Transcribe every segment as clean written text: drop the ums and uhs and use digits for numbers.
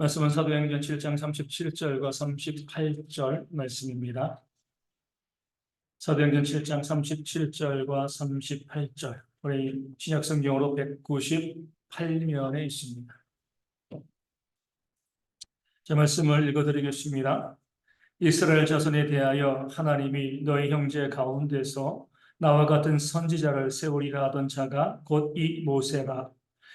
말씀은 사도행전 7장 37절과 38절 말씀입니다. 사도행전 7장 37절과 38절, 우리 신약성경으로 198면에 있습니다. 제 말씀을 읽어드리겠습니다. 이스라엘 자손에 대하여 하나님이 너희 형제 가운데서 나와 같은 선지자를 세우리라 하던 자가 곧 이 모세라.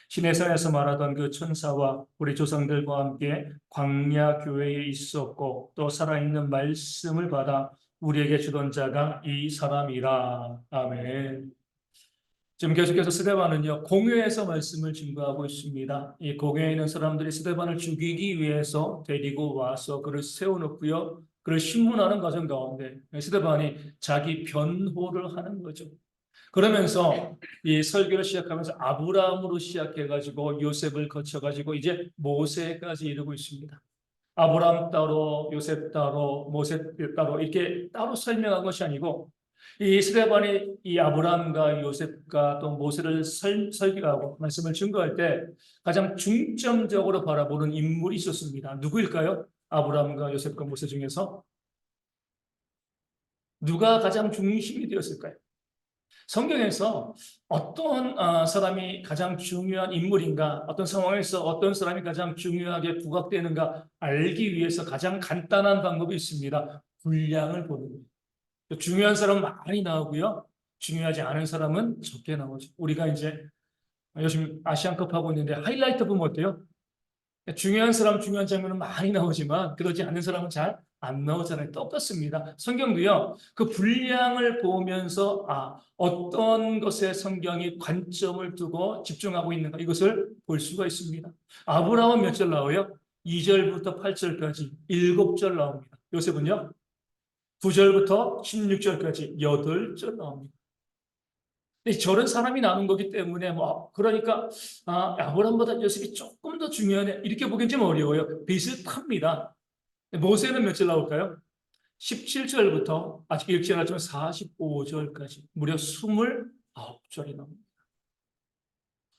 시내산에서 말하던 그 천사와 우리 조상들과 함께 광야 교회에 있었고 또 살아있는 말씀을 받아 우리에게 주던 자가 이 사람이라. 아멘. 지금 계속해서 스데반은요, 공회에서 말씀을 증거하고 있습니다. 이 공회에 있는 사람들이 스데반을 죽이기 위해서 데리고 와서 그를 세워놓고요, 그를 신문하는 과정 가운데 스데반이 자기 변호를 하는 거죠. 그러면서 이 설교를 시작하면서 아브라함으로 시작해가지고 요셉을 거쳐가지고 이제 모세까지 이르고 있습니다. 아브라함 따로 요셉 따로 모세 따로 이렇게 따로 설명한 것이 아니고 이 스데반이 이 아브라함과 요셉과 또 모세를 설교하고 말씀을 증거할 때 가장 중점적으로 바라보는 인물이 있었습니다. 누구일까요? 아브라함과 요셉과 모세 중에서 누가 가장 중심이 되었을까요? 성경에서 어떤 사람이 가장 중요한 인물인가, 어떤 상황에서 어떤 사람이 가장 중요하게 부각되는가 알기 위해서 가장 간단한 방법이 있습니다. 분량을 보는 거예요. 중요한 사람은 많이 나오고요. 중요하지 않은 사람은 적게 나오죠. 우리가 이제 요즘 아시안컵 하고 있는데 하이라이트 보면 어때요? 중요한 사람, 중요한 장면은 많이 나오지만 그러지 않는 사람은 잘 안 나오잖아요. 똑같습니다. 성경도요, 그 분량을 보면서 어떤 것에 성경이 관점을 두고 집중하고 있는가 이것을 볼 수가 있습니다. 아브라함은 몇 절 나와요? 2절부터 8절까지 7절 나옵니다. 요셉은요? 9절부터 16절까지 8절 나옵니다. 저런 사람이 나눈 거기 때문에 그러니까 아브라함보다 요셉이 조금 더 중요하네 이렇게 보기엔 좀 어려워요. 비슷합니다. 모세는 몇 절 나올까요? 17절부터 아직 읽지 않았지만 45절까지 무려 29절이 나옵니다.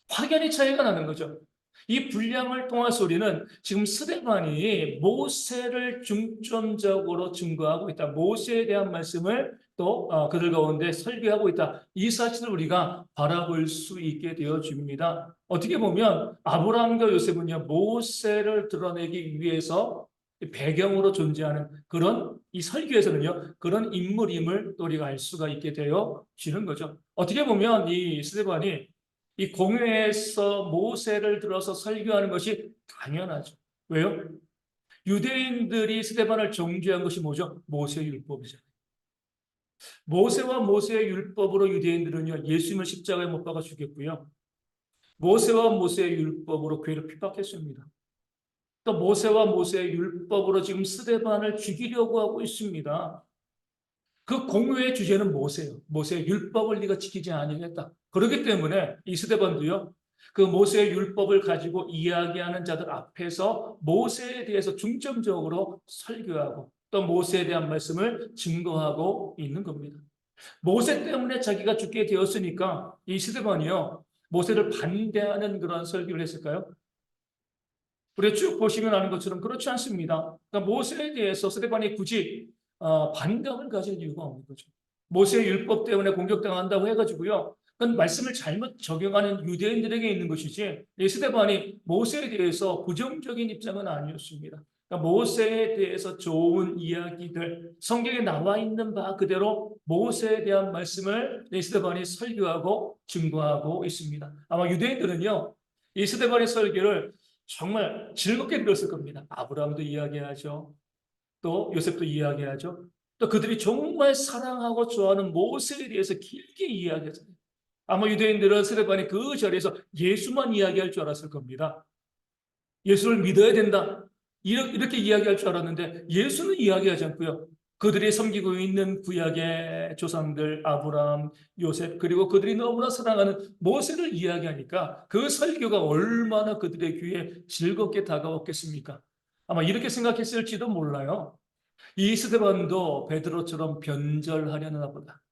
확연히 차이가 나는 거죠. 이 분량을 통해서 우리는 지금 스데반이 모세를 중점적으로 증거하고 있다. 모세에 대한 말씀을 또 그들 가운데 설교하고 있다. 이 사실을 우리가 바라볼 수 있게 되어집니다. 어떻게 보면 아브라함과 요셉은요, 모세를 드러내기 위해서 배경으로 존재하는 그런 이 설교에서는요, 그런 인물임을 또 우리가 알 수가 있게 되어지는 거죠. 어떻게 보면 이 스데반이 이 공회에서 모세를 들어서 설교하는 것이 당연하죠. 왜요? 유대인들이 스데반을 정죄한 것이 뭐죠? 모세의 율법이죠. 모세와 모세의 율법으로 유대인들은요, 예수님을 십자가에 못 박아 죽였고요. 모세와 모세의 율법으로 교회를 핍박했습니다. 또 모세와 모세의 율법으로 지금 스데반을 죽이려고 하고 있습니다. 그 공회의 주제는 모세예요. 모세의 율법을 네가 지키지 아니하겠다. 그렇기 때문에 이 스데반도요, 그 모세의 율법을 가지고 이야기하는 자들 앞에서 모세에 대해서 중점적으로 설교하고 또 모세에 대한 말씀을 증거하고 있는 겁니다. 모세 때문에 자기가 죽게 되었으니까 이 스데반이요, 모세를 반대하는 그런 설교를 했을까요? 우리가 쭉 보시면 아는 것처럼 그렇지 않습니다. 그러니까 모세에 대해서 스데반이 굳이 반감을 가질 이유가 없는 거죠. 모세의 율법 때문에 공격당한다고 해가지고요. 그건 말씀을 잘못 적용하는 유대인들에게 있는 것이지 이 스데반이 모세에 대해서 부정적인 입장은 아니었습니다. 그러니까 모세에 대해서 좋은 이야기들, 성경에 나와 있는 바 그대로 모세에 대한 말씀을 이 스데반이 설교하고 증거하고 있습니다. 아마 유대인들은요, 이 스데반의 설교를 정말 즐겁게 들었을 겁니다. 아브라함도 이야기하죠. 또 요셉도 이야기하죠. 또 그들이 정말 사랑하고 좋아하는 모세에 대해서 길게 이야기하잖아요. 아마 유대인들은 스데반이 그 자리에서 예수만 이야기할 줄 알았을 겁니다. 예수를 믿어야 된다. 이렇게 이야기할 줄 알았는데 예수는 이야기하지 않고요. 그들이 섬기고 있는 구약의 조상들 아브라함, 요셉 그리고 그들이 너무나 사랑하는 모세를 이야기하니까 그 설교가 얼마나 그들의 귀에 즐겁게 다가왔겠습니까? 아마 이렇게 생각했을지도 몰라요. 이 스데반도 베드로처럼 변절하려나 보다.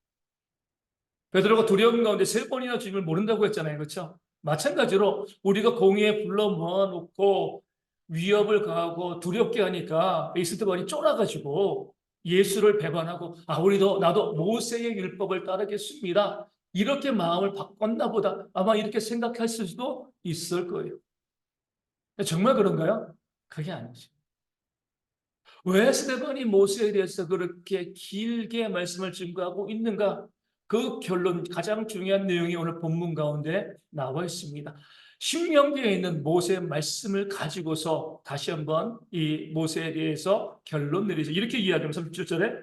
베드로가 두려움 가운데 3번이나 주님을 모른다고 했잖아요. 그렇죠? 마찬가지로 우리가 공회에 불러 모아놓고 위협을 가하고 두렵게 하니까 이스드반이 쫄아가지고 예수를 배반하고 우리도 나도 모세의 율법을 따르겠습니다. 이렇게 마음을 바꿨나 보다. 아마 이렇게 생각했을 수도 있을 거예요. 정말 그런가요? 그게 아니죠. 왜 스데반이 모세에 대해서 그렇게 길게 말씀을 증거하고 있는가? 그 결론, 가장 중요한 내용이 오늘 본문 가운데 나와 있습니다. 신명기에 있는 모세의 말씀을 가지고서 다시 한번 이 모세에 대해서 결론 내리죠. 이렇게 이야기하면서 37절에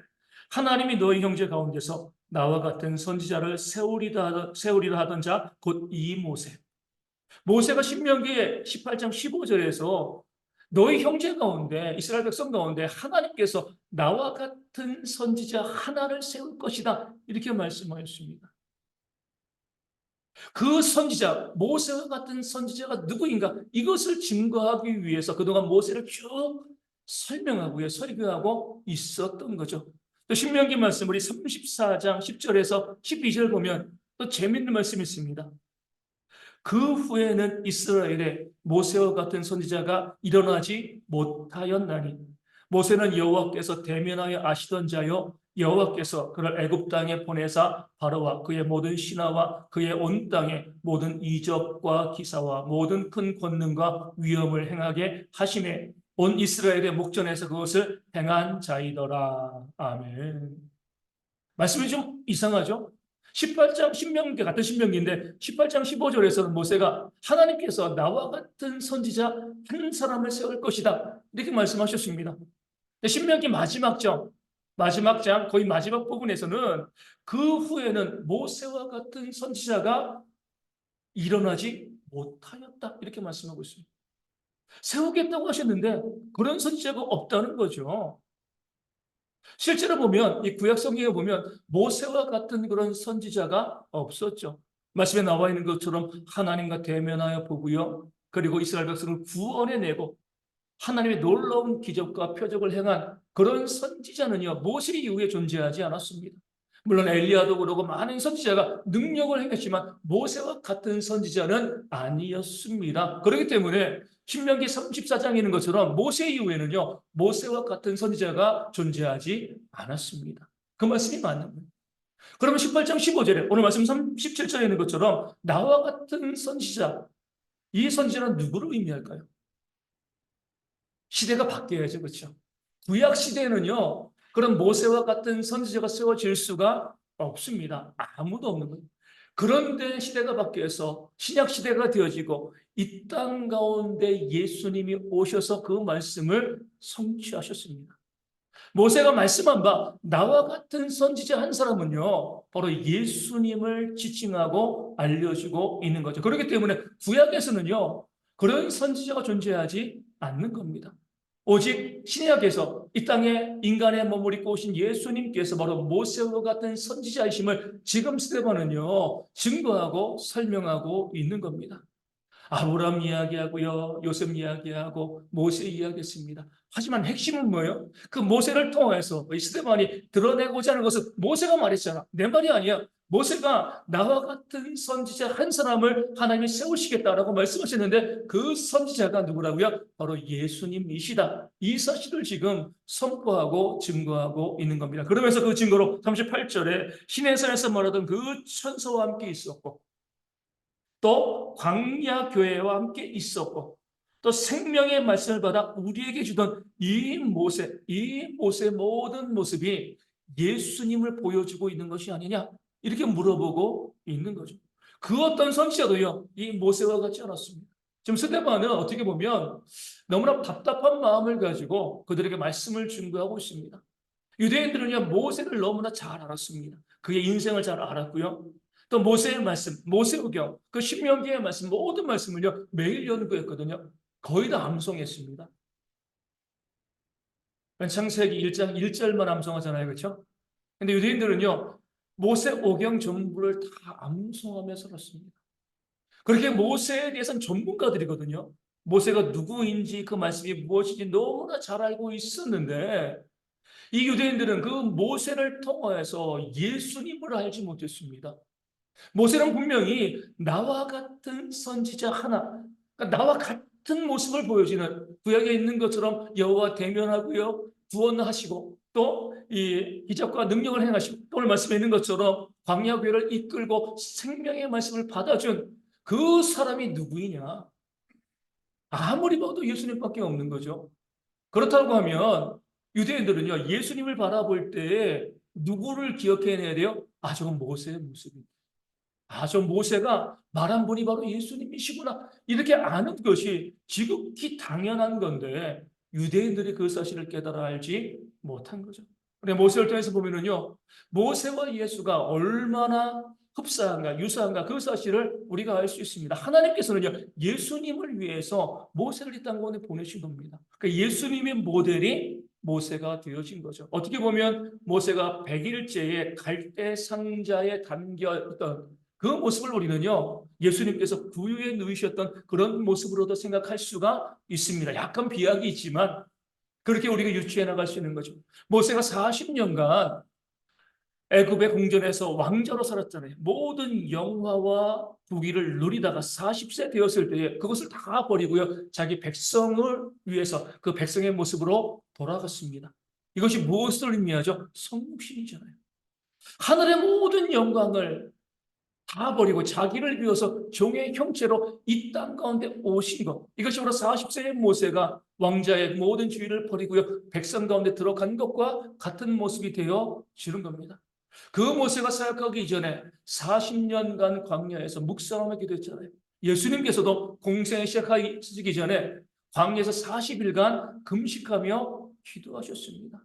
하나님이 너희 형제 가운데서 나와 같은 선지자를 세우리라 하던 자 곧 이 모세. 모세가 신명기 18장 15절에서 너희 형제 가운데 이스라엘 백성 가운데 하나님께서 나와 같은 선지자 하나를 세울 것이다 이렇게 말씀하였습니다. 그 선지자 모세와 같은 선지자가 누구인가 이것을 증거하기 위해서 그동안 모세를 쭉 설명하고요 설교하고 있었던 거죠. 또 신명기 말씀 우리 34장 10절에서 12절 보면 또 재밌는 말씀이 있습니다. 그 후에는 이스라엘에 모세와 같은 선지자가 일어나지 못하였나니 모세는 여호와께서 대면하여 아시던 자요 여호와께서 그를 애굽 땅에 보내사 바로와 그의 모든 신하와 그의 온 땅에 모든 이적과 기사와 모든 큰 권능과 위엄을 행하게 하심에 온 이스라엘의 목전에서 그것을 행한 자이더라. 아멘. 말씀이 좀 이상하죠? 18장 신명기 같은 신명기인데 18장 15절에서는 모세가 하나님께서 나와 같은 선지자 한 사람을 세울 것이다 이렇게 말씀하셨습니다. 신명기 마지막 장 거의 마지막 부분에서는 그 후에는 모세와 같은 선지자가 일어나지 못하였다 이렇게 말씀하고 있습니다. 세우겠다고 하셨는데 그런 선지자가 없다는 거죠. 실제로 보면 이 구약 성경에 보면 모세와 같은 그런 선지자가 없었죠. 말씀에 나와 있는 것처럼 하나님과 대면하여 보고요. 그리고 이스라엘 백성을 구원해내고 하나님의 놀라운 기적과 표적을 행한 그런 선지자는요. 모세 이후에 존재하지 않았습니다. 물론 엘리야도 그러고 많은 선지자가 능력을 행했지만 모세와 같은 선지자는 아니었습니다. 그렇기 때문에 신명기 34장에 있는 것처럼 모세 이후에는요. 모세와 같은 선지자가 존재하지 않았습니다. 그 말씀이 맞는 거예요. 그러면 18장 15절에 오늘 말씀 37절에 있는 것처럼 나와 같은 선지자 이 선지자는 누구를 의미할까요? 시대가 바뀌어야죠. 그렇죠? 구약 시대에는요. 그런 모세와 같은 선지자가 세워질 수가 없습니다. 아무도 없는 거예요. 그런데 시대가 바뀌어서 신약 시대가 되어지고 이 땅 가운데 예수님이 오셔서 그 말씀을 성취하셨습니다. 모세가 말씀한 바 나와 같은 선지자 한 사람은요. 바로 예수님을 지칭하고 알려주고 있는 거죠. 그렇기 때문에 구약에서는요. 그런 선지자가 존재하지 않는 겁니다. 오직 신약에서 이 땅에 인간의 몸을 입고 오신 예수님께서 바로 모세와 같은 선지자이심을 지금 스데반은요 증거하고 설명하고 있는 겁니다. 아브라함 이야기하고요, 요셉 이야기하고 모세 이야기했습니다. 하지만 핵심은 뭐예요? 그 모세를 통해서 이 스데반이 드러내고자 하는 것은 모세가 말했잖아. 내 말이 아니야. 모세가 나와 같은 선지자 한 사람을 하나님이 세우시겠다라고 말씀하셨는데 그 선지자가 누구라고요? 바로 예수님이시다. 이 사실을 지금 선포하고 증거하고 있는 겁니다. 그러면서 그 증거로 38절에 시내산에서 말하던 그 천사와 함께 있었고 또 광야 교회와 함께 있었고 또 생명의 말씀을 받아 우리에게 주던 이 모세의 모든 모습이 예수님을 보여주고 있는 것이 아니냐 이렇게 물어보고 있는 거죠. 그 어떤 선지자도요 이 모세와 같지 않았습니다. 지금 스데반은 어떻게 보면 너무나 답답한 마음을 가지고 그들에게 말씀을 증거하고 있습니다. 유대인들은요 모세를 너무나 잘 알았습니다. 그의 인생을 잘 알았고요. 또 모세의 말씀, 모세오경, 그 신명기의 말씀 모든 말씀을요 매일 연구했거든요. 거의 다 암송했습니다. 창세기 1장 1절만 암송하잖아요. 그렇죠? 근데 유대인들은요 모세오경 전부를 다 암송하며 살았습니다. 그렇게 모세에 대해서는 전문가들이거든요. 모세가 누구인지 그 말씀이 무엇인지 너무나 잘 알고 있었는데 이 유대인들은 그 모세를 통해서 예수님을 알지 못했습니다. 모세는 분명히 나와 같은 선지자 하나, 그러니까 같은 모습을 보여주는 구약에 있는 것처럼 여호와 대면하고요, 구원하시고 또 이 기적과 능력을 행하시고 또 오늘 말씀에 있는 것처럼 광야 교회를 이끌고 생명의 말씀을 받아준 그 사람이 누구이냐? 아무리 봐도 예수님밖에 없는 거죠. 그렇다고 하면 유대인들은요, 예수님을 바라볼 때 누구를 기억해내야 돼요? 아, 저건 모세의 모습입니다. 아, 저 모세가 말한 분이 바로 예수님이시구나. 이렇게 아는 것이 지극히 당연한 건데 유대인들이 그 사실을 깨달아 알지 못한 거죠. 근데 모세를 통해서 보면은요, 모세와 예수가 얼마나 흡사한가, 유사한가 그 사실을 우리가 알 수 있습니다. 하나님께서는요, 예수님을 위해서 모세를 이 땅에 보내신 겁니다. 그러니까 예수님의 모델이 모세가 되어진 거죠. 어떻게 보면 모세가 100일째에 갈대 상자에 담겨 있던 그 모습을 우리는요, 예수님께서 구유에 누이셨던 그런 모습으로도 생각할 수가 있습니다. 약간 비약이 있지만 그렇게 우리가 유추해 나갈 수 있는 거죠. 모세가 40년간 애굽의 궁전에서 왕자로 살았잖아요. 모든 영화와 부귀를 누리다가 40세 되었을 때에 그것을 다 버리고요, 자기 백성을 위해서 그 백성의 모습으로 돌아갔습니다. 이것이 무엇을 의미하죠? 성육신이잖아요. 하늘의 모든 영광을 다 버리고 자기를 비워서 종의 형체로 이 땅 가운데 오신 것. 이것이 바로 40세의 모세가 왕자의 모든 주의를 버리고요, 백성 가운데 들어간 것과 같은 모습이 되어지는 겁니다. 그 모세가 사역하기 이전에 40년간 광야에서 묵상하며 기도했잖아요. 예수님께서도 공생을 시작하기 전에 광야에서 40일간 금식하며 기도하셨습니다.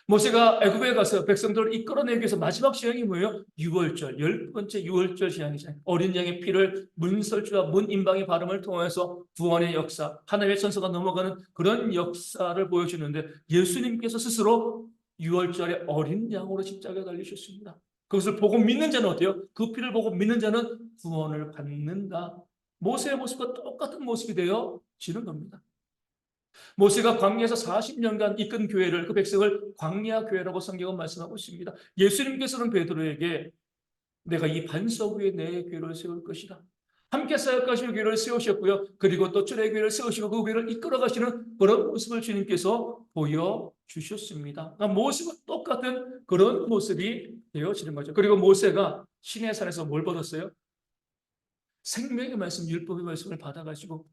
모세가 애굽에 가서 백성들을 이끌어내기 위해서 마지막 시행이 뭐예요? 유월절, 10번째 유월절 시행이잖아요. 어린 양의 피를 문설주와 문인방의 발음을 통해서 구원의 역사, 하나님의 천사가 넘어가는 그런 역사를 보여주는데 예수님께서 스스로 유월절에 어린 양으로 십자가에 달리셨습니다. 그것을 보고 믿는 자는 어때요? 그 피를 보고 믿는 자는 구원을 받는다. 모세의 모습과 똑같은 모습이 되어지는 겁니다. 모세가 광야에서 40년간 이끈 교회를, 그 백성을 광야 교회라고 성경은 말씀하고 있습니다. 예수님께서는 베드로에게 내가 이 반석 위에 내 교회를 세울 것이다. 함께 사역하시는 교회를 세우셨고요. 그리고 또 출애교회를 세우시고 그 교회를 이끌어 가시는 그런 모습을 주님께서 보여주셨습니다. 그러니까 모세와 똑같은 그런 모습이 되어지는 거죠. 그리고 모세가 시내 산에서 뭘 받았어요? 생명의 말씀, 율법의 말씀을 받아가지고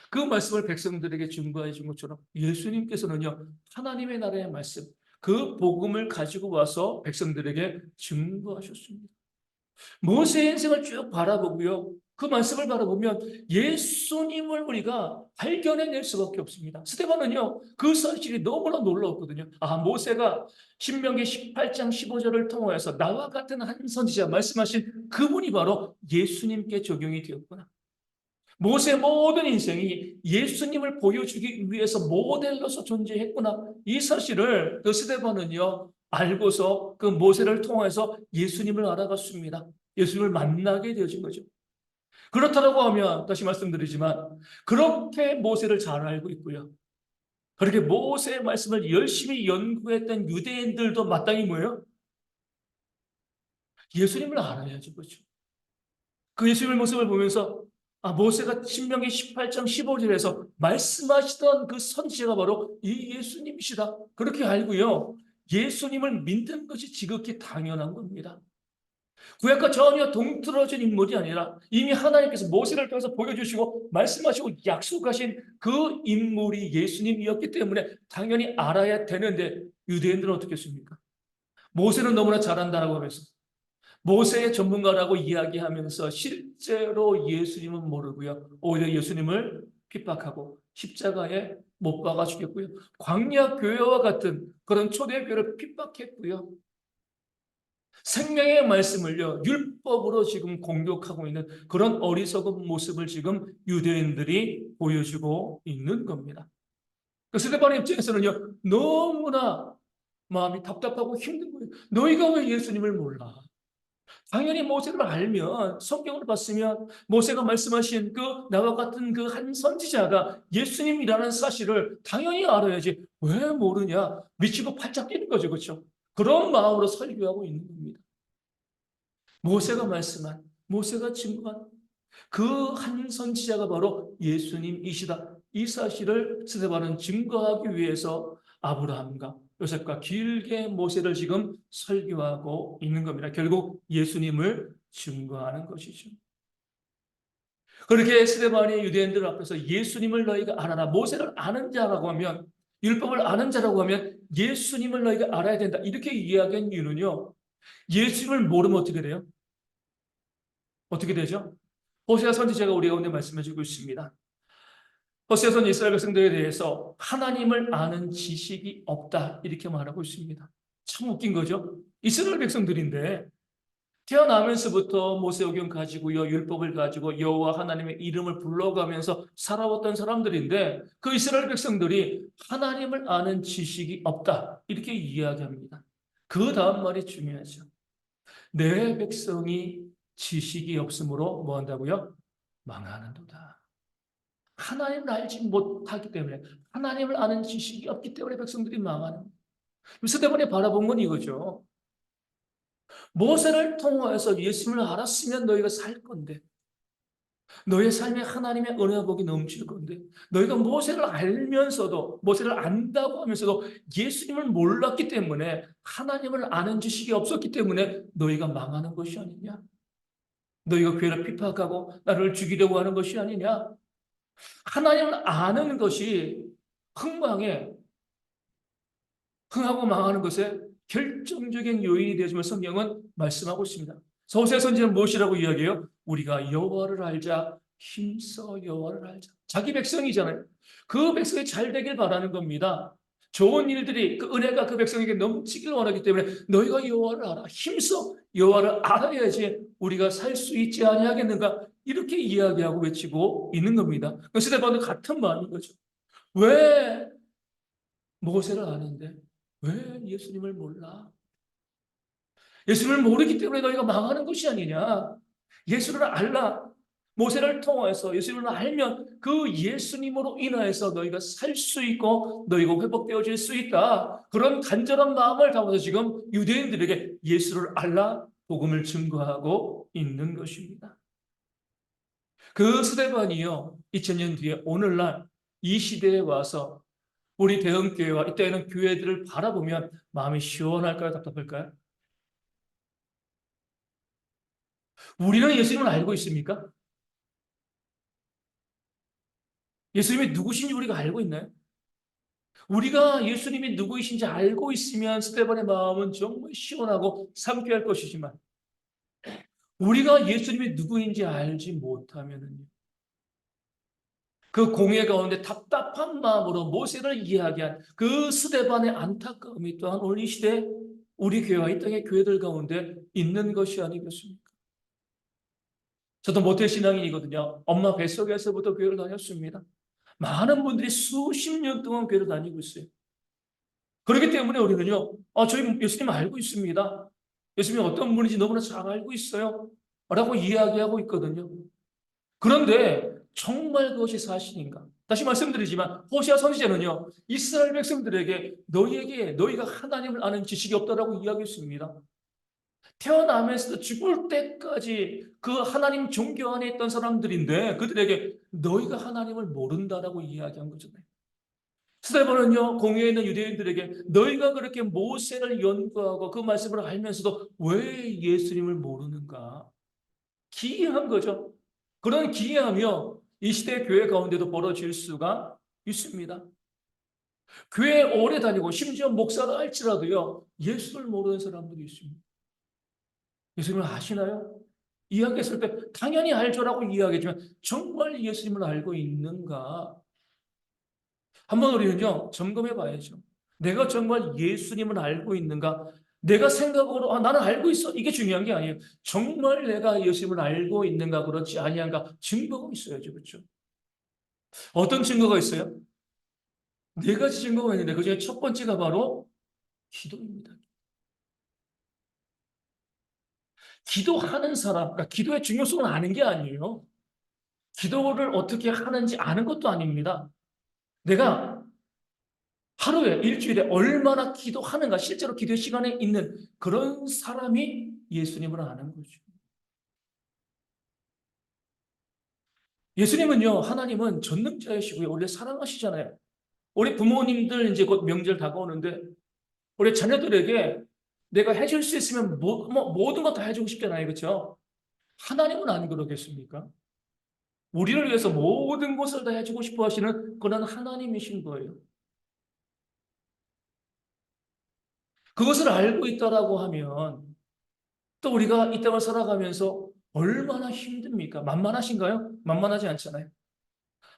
그 말씀을 백성들에게 증거해 준 것처럼 예수님께서는요, 하나님의 나라의 말씀, 그 복음을 가지고 와서 백성들에게 증거하셨습니다. 모세의 인생을 쭉 바라보고요, 그 말씀을 바라보면 예수님을 우리가 발견해낼 수밖에 없습니다. 스데반은요, 그 사실이 너무나 놀라웠거든요. 아, 모세가 신명기 18장 15절을 통해서 나와 같은 한 선지자 말씀하신 그분이 바로 예수님께 적용이 되었구나. 모세의 모든 인생이 예수님을 보여주기 위해서 모델로서 존재했구나. 이 사실을 그 스데반은요, 알고서 그 모세를 통해서 예수님을 알아갔습니다. 예수님을 만나게 되어진 거죠. 그렇다고 하면 다시 말씀드리지만 그렇게 모세를 잘 알고 있고요, 그렇게 모세의 말씀을 열심히 연구했던 유대인들도 마땅히 뭐예요? 예수님을 알아야죠. 그렇죠. 그 예수님의 모습을 보면서 아, 모세가 신명기 18장 15절에서 말씀하시던 그 선지자가 바로 이 예수님이시다. 그렇게 알고요, 예수님을 믿는 것이 지극히 당연한 겁니다. 구약과 전혀 동떨어진 인물이 아니라 이미 하나님께서 모세를 통해서 보여주시고 말씀하시고 약속하신 그 인물이 예수님이었기 때문에 당연히 알아야 되는데 유대인들은 어떻게 했습니까? 모세는 너무나 잘한다라고 하면서 모세의 전문가라고 이야기하면서 실제로 예수님은 모르고요, 오히려 예수님을 핍박하고 십자가에 못 박아 죽였고요, 광야 교회와 같은 그런 초대 교회를 핍박했고요, 생명의 말씀을요, 율법으로 지금 공격하고 있는 그런 어리석은 모습을 지금 유대인들이 보여주고 있는 겁니다. 그 스데반의 입장에서는요, 너무나 마음이 답답하고 힘든 거예요. 너희가 왜 예수님을 몰라? 당연히 모세를 알면, 성경을 봤으면 모세가 말씀하신 그 나와 같은 그 한 선지자가 예수님이라는 사실을 당연히 알아야지 왜 모르냐? 미치고 팔짝 뛰는 거죠. 그렇죠? 그런 마음으로 설교하고 있는 겁니다. 모세가 말씀한, 모세가 증거한 그 한 선지자가 바로 예수님이시다. 이 사실을 스데반은 증거하기 위해서 아브라함과 요셉과 길게 모세를 지금 설교하고 있는 겁니다. 결국 예수님을 증거하는 것이죠. 그렇게 스데반이 유대인들 앞에서 예수님을 너희가 알아라. 모세를 아는 자라고 하면, 율법을 아는 자라고 하면 예수님을 너희가 알아야 된다. 이렇게 이야기한 이유는요. 예수님을 모르면 어떻게 돼요? 어떻게 되죠? 호세아 선지자가 우리 가운데 말씀해 주고 있습니다. 호세아 선 이스라엘 백성들에 대해서 하나님을 아는 지식이 없다. 이렇게 말하고 있습니다. 참 웃긴 거죠? 이스라엘 백성들인데 태어나면서부터 모세오경 가지고요, 율법을 가지고 여호와 하나님의 이름을 불러가면서 살아왔던 사람들인데 그 이스라엘 백성들이 하나님을 아는 지식이 없다. 이렇게 이야기합니다. 그 다음 말이 중요하죠. 내 백성이 지식이 없으므로 뭐 한다고요? 망하는도다. 하나님을 알지 못하기 때문에, 하나님을 아는 지식이 없기 때문에 백성들이 망하는. 스데반이 바라본 건 이거죠. 모세를 통하여서 예수님을 알았으면 너희가 살 건데, 너의 삶에 하나님의 은혜와 복이 넘칠 건데, 너희가 모세를 알면서도, 모세를 안다고 하면서도 예수님을 몰랐기 때문에, 하나님을 아는 지식이 없었기 때문에 너희가 망하는 것이 아니냐? 너희가 교회를 핍박하고 나를 죽이려고 하는 것이 아니냐? 하나님을 아는 것이 흥망에, 흥하고 망하는 것에 결정적인 요인이 되어주면 성경은 말씀하고 있습니다. 호세아 선지자는 무엇이라고 이야기해요? 우리가 여호와를 알자, 힘써 여호와를 알자. 자기 백성이잖아요. 그 백성이 잘 되길 바라는 겁니다. 좋은 일들이, 그 은혜가 그 백성에게 넘치길 원하기 때문에 너희가 여호와를 알아, 힘써 여호와를 알아야지 우리가 살 수 있지 아니하겠는가, 이렇게 이야기하고 외치고 있는 겁니다. 스데반도 같은 마음인 거죠. 왜 모세를 아는데 왜 예수님을 몰라? 예수님을 모르기 때문에 너희가 망하는 것이 아니냐? 예수를 알라. 모세를 통해서 예수님을 알면 그 예수님으로 인하여서 너희가 살 수 있고 너희가 회복되어질 수 있다. 그런 간절한 마음을 담아서 지금 유대인들에게 예수를 알라 복음을 증거하고 있는 것입니다. 그 스데반이요, 2000년 뒤에 오늘날 이 시대에 와서 우리 대형교회와 이때에는 교회들을 바라보면 마음이 시원할까요? 답답할까요? 우리는 예수님을 알고 있습니까? 예수님이 누구신지 우리가 알고 있나요? 우리가 예수님이 누구이신지 알고 있으면 스데반의 마음은 정말 시원하고 상쾌할 것이지만 우리가 예수님이 누구인지 알지 못하면은요. 그 공회 가운데 답답한 마음으로 모세를 이야기한 그 스데반의 안타까움이 또한 오늘 이 시대 우리 교회와 이 땅의 교회들 가운데 있는 것이 아니겠습니까? 저도 모태신앙인이거든요. 엄마 뱃속에서부터 교회를 다녔습니다. 많은 분들이 수십 년 동안 교회를 다니고 있어요. 그렇기 때문에 우리는요, 저희 예수님 알고 있습니다. 예수님이 어떤 분인지 너무나 잘 알고 있어요. 라고 이야기하고 있거든요. 그런데 정말 그것이 사실인가? 다시 말씀드리지만 호시아 선지자는요, 이스라엘 백성들에게 너희에게 너희가 하나님을 아는 지식이 없다라고 이야기했습니다. 태어나면서 죽을 때까지 그 하나님 종교 안에 있던 사람들인데 그들에게 너희가 하나님을 모른다라고 이야기한 거잖아요. 스데반은요, 공회에 있는 유대인들에게 너희가 그렇게 모세를 연구하고 그 말씀을 알면서도 왜 예수님을 모르는가? 기이한 거죠. 그런 기이하며 이 시대 교회 가운데도 벌어질 수가 있습니다. 교회 오래 다니고 심지어 목사를 할지라도요, 예수를 모르는 사람들이 있습니다. 예수님을 아시나요? 이야기했을 때 당연히 알죠라고 이야기했지만 정말 예수님을 알고 있는가? 한번 우리는요, 점검해 봐야죠. 내가 정말 예수님을 알고 있는가? 내가 생각으로 나는 알고 있어. 이게 중요한 게 아니에요. 정말 내가 예수님을 알고 있는가 그렇지 아니한가 증거가 있어야죠. 그렇죠? 어떤 증거가 있어요? 네 가지 증거가 있는데 그중에 첫 번째가 바로 기도입니다. 기도하는 사람, 그러니까 기도의 중요성을 아는 게 아니에요. 기도를 어떻게 하는지 아는 것도 아닙니다. 내가 하루에, 일주일에 얼마나 기도하는가, 실제로 기도 시간에 있는 그런 사람이 예수님을 아는 거죠. 예수님은요, 하나님은 전능자이시고요. 원래 사랑하시잖아요. 우리 부모님들 이제 곧 명절 다가오는데 우리 자녀들에게 내가 해줄 수 있으면 모든 것 다 해주고 싶잖아요. 그렇죠? 하나님은 안 그러겠습니까? 우리를 위해서 모든 것을 다 해주고 싶어 하시는 그런 하나님이신 거예요. 그것을 알고 있다라고 하면 또 우리가 이 땅을 살아가면서 얼마나 힘듭니까? 만만하신가요? 만만하지 않잖아요.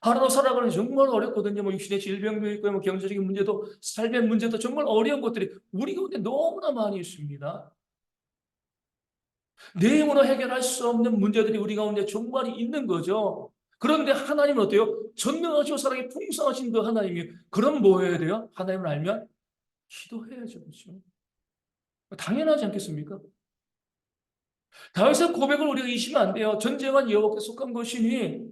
하루로 살아가는 게 정말 어렵거든요. 뭐 육신의 질병도 있고, 뭐 경제적인 문제도, 삶의 문제도 정말 어려운 것들이 우리 가운데 너무나 많이 있습니다. 내 힘으로 해결할 수 없는 문제들이 우리 가운데 정말 있는 거죠. 그런데 하나님은 어때요? 전능하시고 사랑이 풍성하신 그 하나님이 그럼 뭐 해야 돼요? 하나님을 알면 기도해야죠. 그렇죠? 당연하지 않겠습니까? 다윗의 고백을 우리가 잊으면 안 돼요. 전쟁은 여호와께 속한 것이니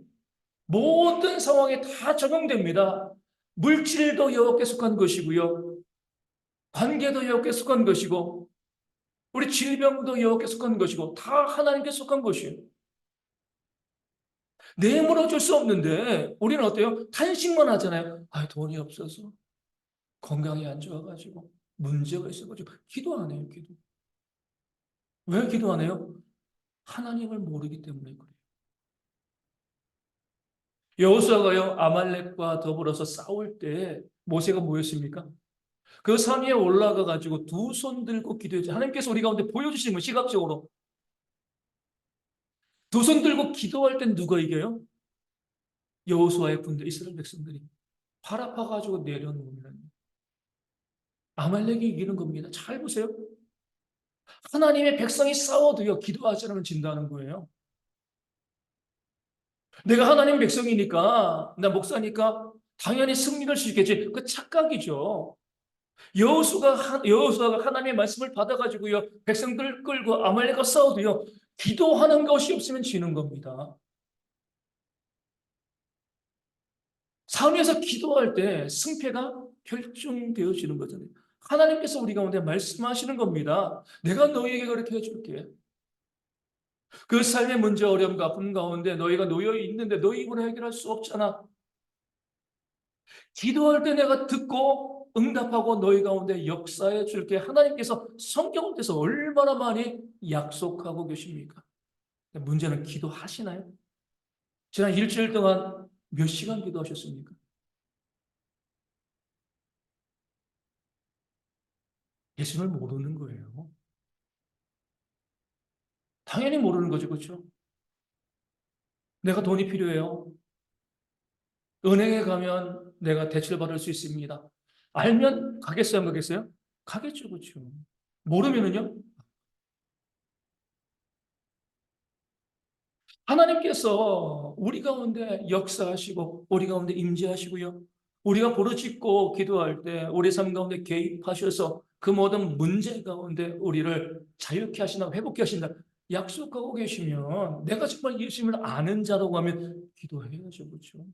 모든 상황에 다 적용됩니다. 물질도 여호와께 속한 것이고요. 관계도 여호와께 속한 것이고 우리 질병도 여호와께 속한 것이고 다 하나님께 속한 것이에요. 내 힘으로 어쩔 수 없는데 우리는 어때요? 탄식만 하잖아요. 아, 돈이 없어서 건강이 안 좋아가지고 문제가 있어가지고 기도 안 해요. 기도. 왜 기도 안 해요? 하나님을 모르기 때문에 그래요. 여호수아가요 아말렉과 더불어서 싸울 때 모세가 뭐였습니까? 그 산 위에 올라가 가지고 두 손 들고 기도했죠. 하나님께서 우리 가운데 보여주시는 거 시각적으로 두 손 들고 기도할 땐 누가 이겨요? 여호수아의 군대 이스라엘 백성들이 팔 아파 가지고 내려놓으면 아말렉이 이기는 겁니다. 잘 보세요. 하나님의 백성이 싸워도요 기도하지 않으면 진다는 거예요. 내가 하나님 백성이니까 나 목사니까 당연히 승리할 수 있겠지. 그 착각이죠. 여호수아가 하나님의 말씀을 받아가지고요 백성들 끌고 아말렉과 싸워도요 기도하는 것이 없으면 지는 겁니다. 삶 위에서 기도할 때 승패가 결정되어지는 거잖아요. 하나님께서 우리 가운데 말씀하시는 겁니다. 내가 너희에게 그렇게 해줄게. 그 삶의 문제, 어려움과 아픔 가운데 너희가 놓여 있는데 너희 입으로 해결할 수 없잖아. 기도할 때 내가 듣고 응답하고 너희 가운데 역사해 줄게. 하나님께서 성경을 통해서 얼마나 많이 약속하고 계십니까? 문제는 기도하시나요? 지난 일주일 동안 몇 시간 기도하셨습니까? 예수님을 모르는 거예요. 당연히 모르는 거죠. 그렇죠? 내가 돈이 필요해요. 은행에 가면 내가 대출 받을 수 있습니다. 알면 가겠어요? 안 가겠어요? 가겠죠. 그렇죠? 모르면은요? 하나님께서 우리 가운데 역사하시고 우리 가운데 임재하시고요. 우리가 부르짖고 기도할 때 우리 삶 가운데 개입하셔서 그 모든 문제 가운데 우리를 자유케 하신다, 회복케 하신다 약속하고 계시면 내가 정말 예수님을 아는 자라고 하면 기도해야죠. 그렇죠?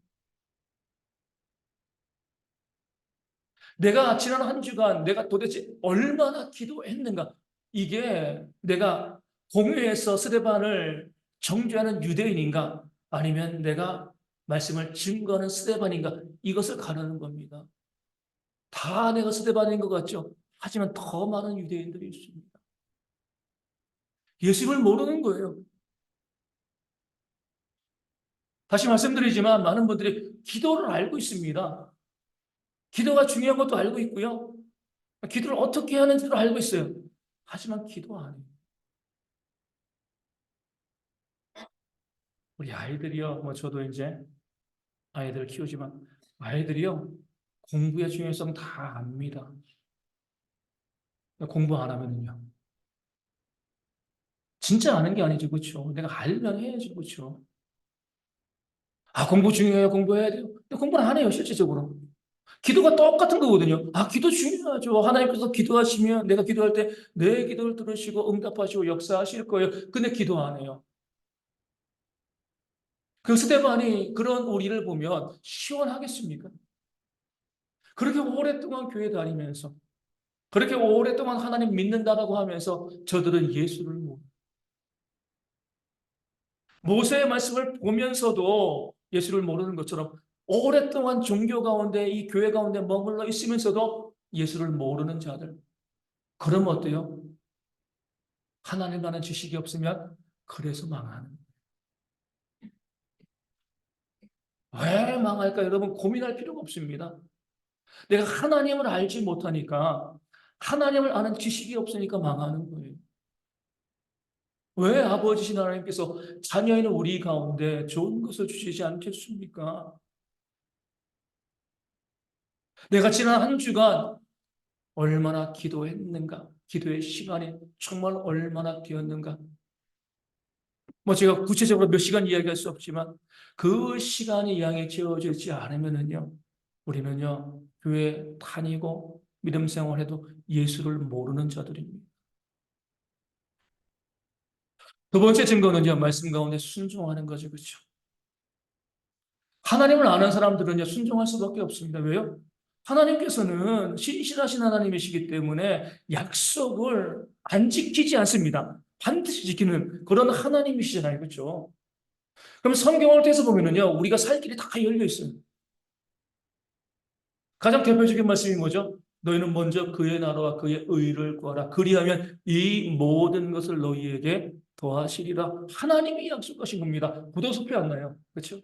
내가 지난 한 주간 내가 도대체 얼마나 기도했는가? 이게 내가 공회에서 스데반을 정죄하는 유대인인가? 아니면 내가 말씀을 증거하는 스데반인가? 이것을 가르는 겁니다. 다 내가 스데반인 것 같죠? 하지만 더 많은 유대인들이 있습니다. 예수님을 모르는 거예요. 다시 말씀드리지만 많은 분들이 기도를 알고 있습니다. 기도가 중요한 것도 알고 있고요. 기도를 어떻게 하는지도 알고 있어요. 하지만 기도 안 해요. 우리 아이들이요, 뭐 저도 이제 아이들을 키우지만 아이들이요, 공부의 중요성 다 압니다. 공부 안 하면요. 진짜 아는 게 아니죠, 그렇죠? 내가 알면 해야죠, 그렇죠? 아, 공부 중요해요, 공부해야 돼요. 근데 공부는 안 해요, 실질적으로. 기도가 똑같은 거거든요. 아, 기도 중요하죠. 하나님께서 기도하시면 내가 기도할 때 내 기도를 들으시고 응답하시고 역사하실 거예요. 근데 기도 안 해요. 그 스테반이 그런 우리를 보면 시원하겠습니까? 그렇게 오랫동안 교회 다니면서 그렇게 오랫동안 하나님 믿는다라고 하면서 저들은 예수를 모르 모세의 말씀을 보면서도 예수를 모르는 것처럼 오랫동안 종교 가운데 이 교회 가운데 머물러 있으면서도 예수를 모르는 자들. 그러면 어때요? 하나님 관한 지식이 없으면 그래서 망하는. 왜 망할까? 여러분 고민할 필요가 없습니다. 내가 하나님을 알지 못하니까 하나님을 아는 지식이 없으니까 망하는 거예요. 왜 아버지신 하나님께서 자녀인 우리 가운데 좋은 것을 주시지 않겠습니까? 내가 지난 한 주간 얼마나 기도했는가? 기도의 시간이 정말 얼마나 되었는가? 뭐 제가 구체적으로 몇 시간 이야기할 수 없지만 그 시간이 양에 채워지지 않으면은요, 우리는요, 교회 다니고 믿음 생활해도 예수를 모르는 자들입니다. 두 번째 증거는요, 말씀 가운데 순종하는 거죠, 그렇죠? 하나님을 아는 사람들은요, 순종할 수밖에 없습니다. 왜요? 하나님께서는 신실하신 하나님이시기 때문에 약속을 안 지키지 않습니다. 반드시 지키는 그런 하나님이시잖아요. 그렇죠? 그럼 성경을 통해서 보면은요, 우리가 살 길이 다 열려 있어요. 가장 대표적인 말씀이 뭐죠? 너희는 먼저 그의 나라와 그의 의를 구하라. 그리하면 이 모든 것을 너희에게 더하시리라. 하나님이 약속하신 겁니다. 구도섭이 안 나요. 그렇죠?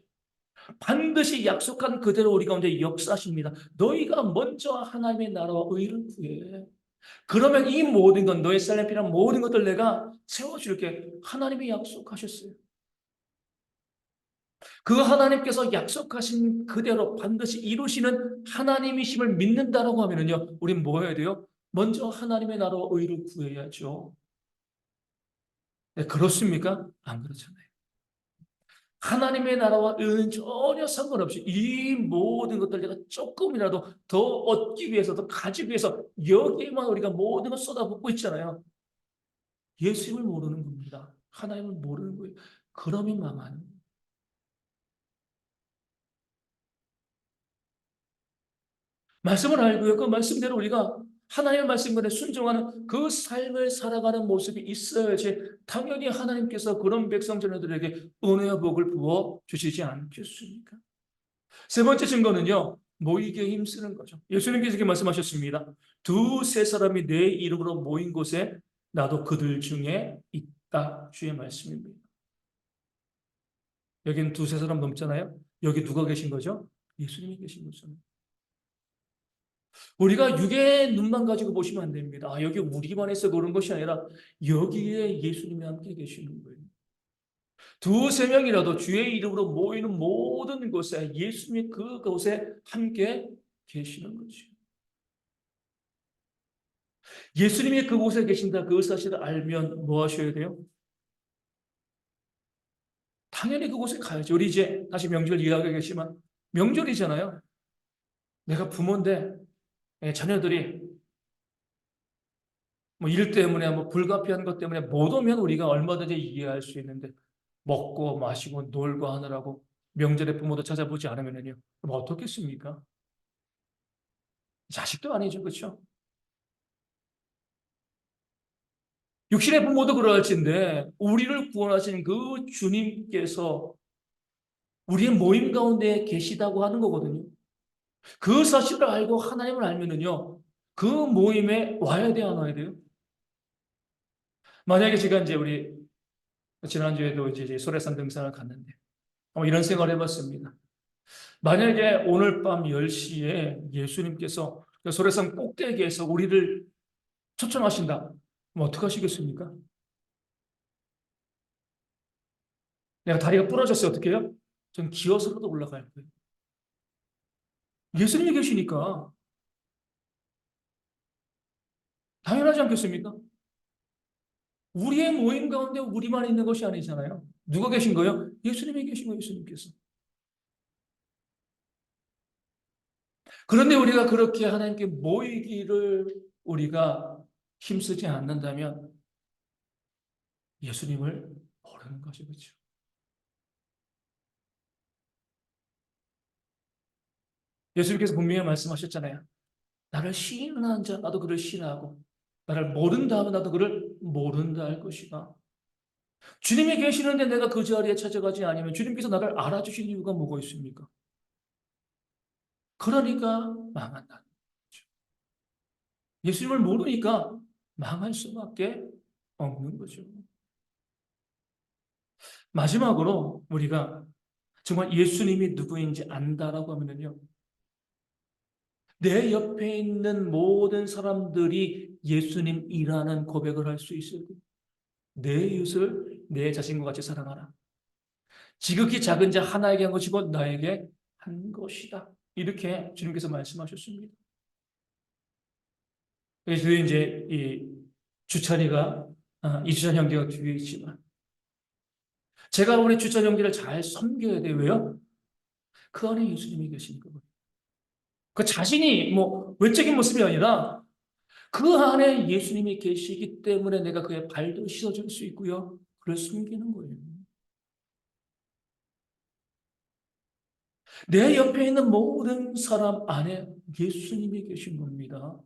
반드시 약속한 그대로 우리 가운데 역사하십니다. 너희가 먼저 하나님의 나라와 의를 구해. 그러면 이 모든 것, 너의 삶에 필요한 모든 것들 내가 세워줄게. 하나님이 약속하셨어요. 그 하나님께서 약속하신 그대로 반드시 이루시는 하나님이심을 믿는다라고 하면은요, 우린 뭐 해야 돼요? 먼저 하나님의 나라와 의를 구해야죠. 네, 그렇습니까? 안 그렇잖아요. 하나님의 나라와 의는 전혀 상관없이 이 모든 것들 내가 조금이라도 더 얻기 위해서, 더 가지기 위해서 여기에만 우리가 모든 걸 쏟아붓고 있잖아요. 예수님을 모르는 겁니다. 하나님을 모르는 거예요. 그러면 망하는 거예요. 말씀을 알고요. 그 말씀대로 우리가 하나님의 말씀에 순종하는 그 삶을 살아가는 모습이 있어야지 당연히 하나님께서 그런 백성 자녀들에게 은혜와 복을 부어 주시지 않겠습니까? 세 번째 증거는요, 모이기에 힘쓰는 거죠. 예수님께서 이렇게 말씀하셨습니다. 두세 사람이 내 이름으로 모인 곳에 나도 그들 중에 있다. 주의 말씀입니다. 여기는 두세 사람 넘잖아요. 여기 누가 계신 거죠? 예수님이 계신 거죠. 우리가 육의 눈만 가지고 보시면 안 됩니다. 아, 여기 우리만 해서 그런 것이 아니라 여기에 예수님이 함께 계시는 거예요. 두세 명이라도 주의 이름으로 모이는 모든 곳에 예수님이 그곳에 함께 계시는 거죠. 예수님이 그곳에 계신다 그 사실을 알면 뭐 하셔야 돼요? 당연히 그곳에 가야죠. 우리 이제 다시 명절 이야기하고 계시지만 명절이잖아요. 내가 부모인데 자녀들이 뭐 일 때문에 뭐 불가피한 것 때문에 못 오면 우리가 얼마든지 이해할 수 있는데 먹고 마시고 놀고 하느라고 명절에 부모도 찾아보지 않으면요. 그럼 어떻겠습니까? 자식도 아니죠. 그렇죠? 육신의 부모도 그럴진데 우리를 구원하신 그 주님께서 우리의 모임 가운데 계시다고 하는 거거든요. 그 사실을 알고 하나님을 알면은요. 그 모임에 와야 돼요, 안 와야 돼요? 만약에 제가 이제 우리 지난주에도 이제 소래산 등산을 갔는데 이런 생각을 해봤습니다. 만약에 오늘 밤 10시에 예수님께서 그 소래산 꼭대기에서 우리를 초청하신다. 그럼 어떻게 하시겠습니까? 내가 다리가 부러졌어요. 어떻게 해요? 전 기어서라도 올라갈 거예요. 예수님이 계시니까 당연하지 않겠습니까? 우리의 모임 가운데 우리만 있는 것이 아니잖아요. 누가 계신 거예요? 예수님이 계신 거예요. 예수님께서. 그런데 우리가 그렇게 하나님께 모이기를 우리가 힘쓰지 않는다면 예수님을 모르는 것이 그렇죠. 예수님께서 분명히 말씀하셨잖아요. 나를 시인하는 자, 나도 그를 시인하고, 나를 모른다 하면 나도 그를 모른다 할 것이다. 주님이 계시는데 내가 그 자리에 찾아가지 않으면 주님께서 나를 알아주실 이유가 뭐가 있습니까? 그러니까 망한다. 예수님을 모르니까 망할 수밖에 없는 거죠. 마지막으로 우리가 정말 예수님이 누구인지 안다라고 하면요. 내 옆에 있는 모든 사람들이 예수님이라는 고백을 할 수 있어요. 내 이웃을 내 자신과 같이 사랑하라. 지극히 작은 자 하나에게 한 것이고 나에게 한 것이다. 이렇게 주님께서 말씀하셨습니다. 그래서 이제 이 주찬이가 이주찬 형제가 뒤에 있지만 제가 우리 주찬 형제를 잘 섬겨야 돼요. 왜요? 그 안에 예수님이 계시니까. 그 자신이 뭐 외적인 모습이 아니라 그 안에 예수님이 계시기 때문에 내가 그의 발도 씻어줄 수 있고요. 그를 숨기는 거예요. 내 옆에 있는 모든 사람 안에 예수님이 계신 겁니다.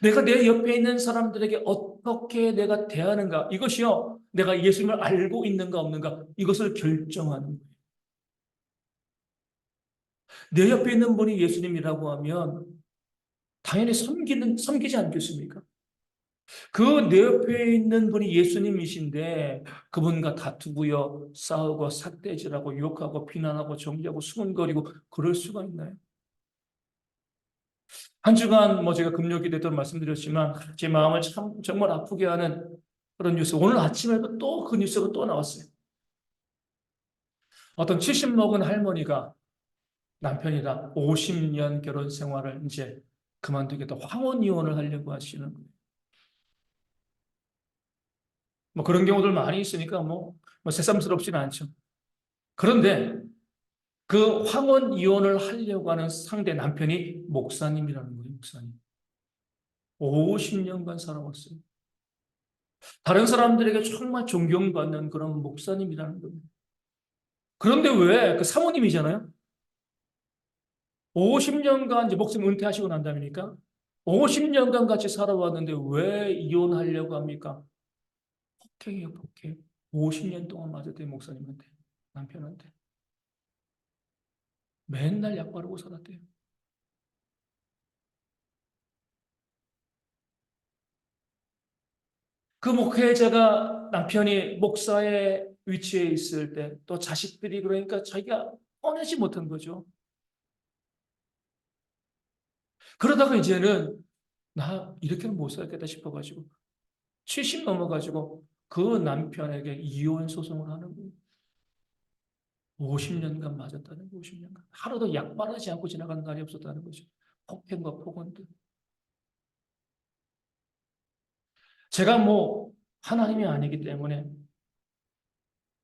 내가 내 옆에 있는 사람들에게 어떻게 내가 대하는가, 이것이요, 내가 예수님을 알고 있는가 없는가, 이것을 결정하는 거예요. 내 옆에 있는 분이 예수님이라고 하면 당연히 섬기지 않겠습니까? 그 내 옆에 있는 분이 예수님이신데 그분과 다투고요, 싸우고 삿대질하고 욕하고 비난하고 정죄하고 수군거리고 그럴 수가 있나요? 한 주간 뭐 제가 금요일에 도 말씀드렸지만 제 마음을 참 정말 아프게 하는 그런 뉴스. 오늘 아침에도 또 그 뉴스가 또 나왔어요. 어떤 70 먹은 할머니가 남편이랑 50년 결혼 생활을 이제 그만두겠다 황혼 이혼을 하려고 하시는 거예요. 뭐 그런 경우들 많이 있으니까 뭐 새삼스럽지는 않죠. 그런데 그 황혼 이혼을 하려고 하는 상대 남편이 목사님이라는 거예요, 목사님. 50년간 살아왔어요. 다른 사람들에게 정말 존경받는 그런 목사님이라는 거예요. 그런데 왜 그 사모님이잖아요? 50년간 이제 목숨 은퇴하시고 난 다음이니까 50년간 같이 살아왔는데 왜 이혼하려고 합니까? 폭행이에요, 폭행. 50년 동안 맞았대요, 목사님한테, 남편한테. 맨날 약 바르고 살았대요. 그 목회자가 남편이 목사의 위치에 있을 때 또 자식들이 그러니까 자기가 꺼내지 못한 거죠. 그러다가 이제는 나 이렇게는 못 살겠다 싶어가지고 70 넘어가지고 그 남편에게 이혼 소송을 하는 거예요. 50년간 맞았다는 거, 50년간. 하루도 약 바르지 않고 지나가는 날이 없었다는 거죠. 폭행과 폭언들. 제가 뭐 하나님이 아니기 때문에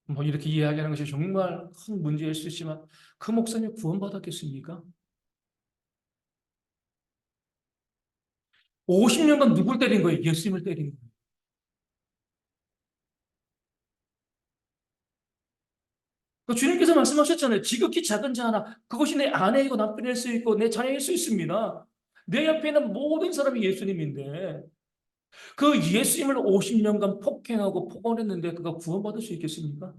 뭐 이렇게 이야기하는 것이 정말 큰 문제일 수 있지만 그 목사님 구원받았겠습니까? 50년간 누굴 때린 거예요? 예수님을 때린 거예요. 그 주님께서 말씀하셨잖아요. 지극히 작은 자 하나, 그것이 내 아내이고 남편일 수 있고 내 자녀일 수 있습니다. 내 옆에 있는 모든 사람이 예수님인데 그 예수님을 50년간 폭행하고 폭언했는데 그가 구원받을 수 있겠습니까?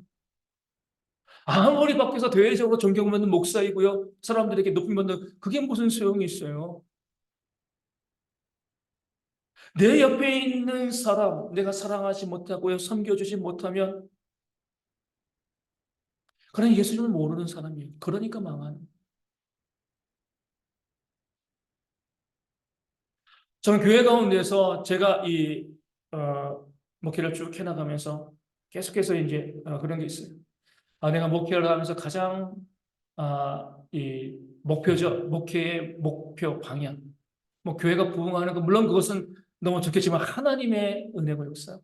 아무리 밖에서 대외적으로 존경받는 목사이고요. 사람들에게 높임받는 그게 무슨 소용이 있어요? 내 옆에 있는 사람, 내가 사랑하지 못하고요. 섬겨주지 못하면 그런 예수님을 모르는 사람이에요. 그러니까 망하는. 저는 교회 가운데서 제가 목회를 쭉 해나가면서 계속해서 이제 그런 게 있어요. 내가 목회를 하면서 가장 이 목표죠. 목회의 목표 방향. 뭐 교회가 부흥하는 거 물론 그것은 너무 좋겠지만 하나님의 은혜고 역사.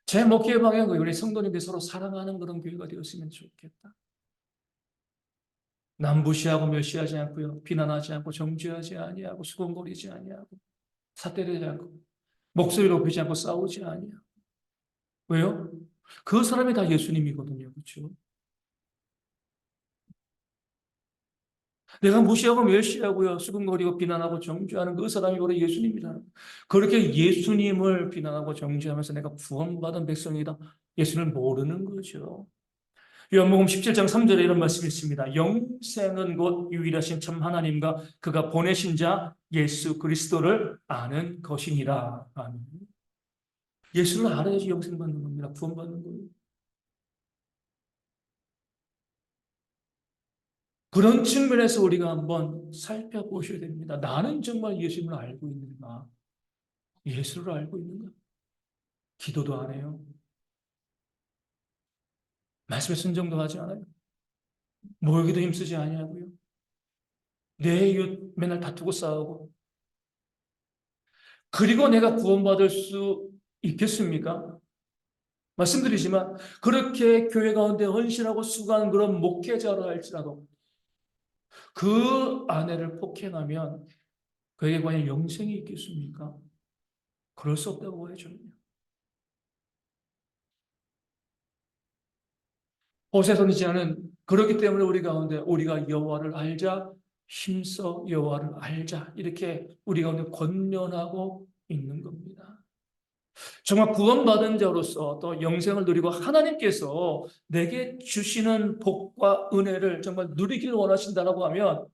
제 목회의 방향은 우리 성도님들 서로 사랑하는 그런 교회가 되었으면 좋겠다. 남부시하고 멸시하지 않고요. 비난하지 않고 정죄하지 아니하고 수군거리지 아니하고 삿대르지 않고 목소리 높이지 않고 싸우지 아니하고. 왜요? 그 사람이 다 예수님이거든요. 그렇죠? 내가 무시하고 멸시하고요, 수근거리고 비난하고 정죄하는 그 사람이 바로 예수님이다. 그렇게 예수님을 비난하고 정죄하면서 내가 구원받은 백성이다. 예수님을 모르는 거죠. 요한복음 17장 3절에 이런 말씀이 있습니다. 영생은 곧 유일하신 참 하나님과 그가 보내신 자 예수 그리스도를 아는 것이니라. 아멘. 예수를 알아야지 영생 받는 겁니다. 구원받는 거예요. 그런 측면에서 우리가 한번 살펴보셔야 됩니다. 나는 정말 예수님을 알고 있는가? 예수를 알고 있는가? 기도도 안 해요. 말씀에 순종도 하지 않아요. 모이기도 힘쓰지 아니하고요. 내 이웃 맨날 다투고 싸우고. 그리고 내가 구원받을 수 있겠습니까? 말씀드리지만 그렇게 교회 가운데 헌신하고 수고하는 그런 목회자로 할지라도 그 아내를 폭행하면 그에게 과연 영생이 있겠습니까? 그럴 수 없다고 해줘요. 호세 선지자는 그렇기 때문에 우리 가운데 우리가 여호와를 알자, 힘써 여호와를 알자 이렇게 우리 가운데 권면하고 있는 겁니다. 정말 구원받은 자로서 또 영생을 누리고 하나님께서 내게 주시는 복과 은혜를 정말 누리기를 원하신다라고 하면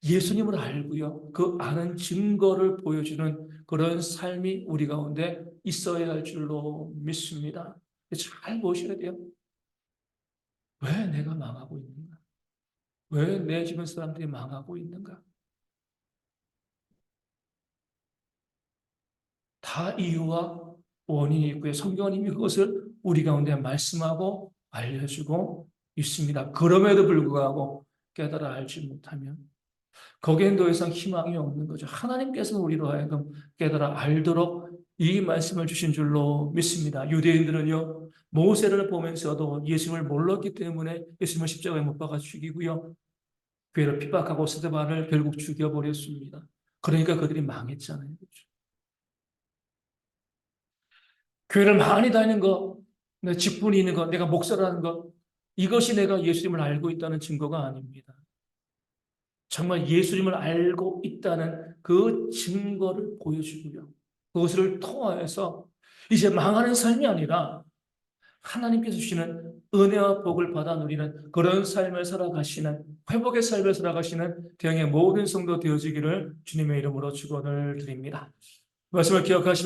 예수님을 알고요. 그 아는 증거를 보여주는 그런 삶이 우리 가운데 있어야 할 줄로 믿습니다. 잘 보셔야 돼요. 왜 내가 망하고 있는가? 왜 내 주변 사람들이 망하고 있는가? 다 이유와 원인이 있고요. 성경은 이미 그것을 우리 가운데 말씀하고 알려주고 있습니다. 그럼에도 불구하고 깨달아 알지 못하면 거기엔 더 이상 희망이 없는 거죠. 하나님께서는 우리로 하여금 깨달아 알도록 이 말씀을 주신 줄로 믿습니다. 유대인들은요, 모세를 보면서도 예수님을 몰랐기 때문에 예수님을 십자가에 못 박아 죽이고요. 교회를 핍박하고 스데반을 결국 죽여버렸습니다. 그러니까 그들이 망했잖아요. 그렇죠? 교회를 많이 다니는 거, 내 직분이 있는 거, 내가 목사라는 거, 이것이 내가 예수님을 알고 있다는 증거가 아닙니다. 정말 예수님을 알고 있다는 그 증거를 보여주고요. 그것을 통하여서 이제 망하는 삶이 아니라 하나님께서 주시는 은혜와 복을 받아 누리는 그런 삶을 살아가시는 회복의 삶을 살아가시는 대형의 모든 성도 되어지기를 주님의 이름으로 축원을 드립니다. 말씀을 기억하시면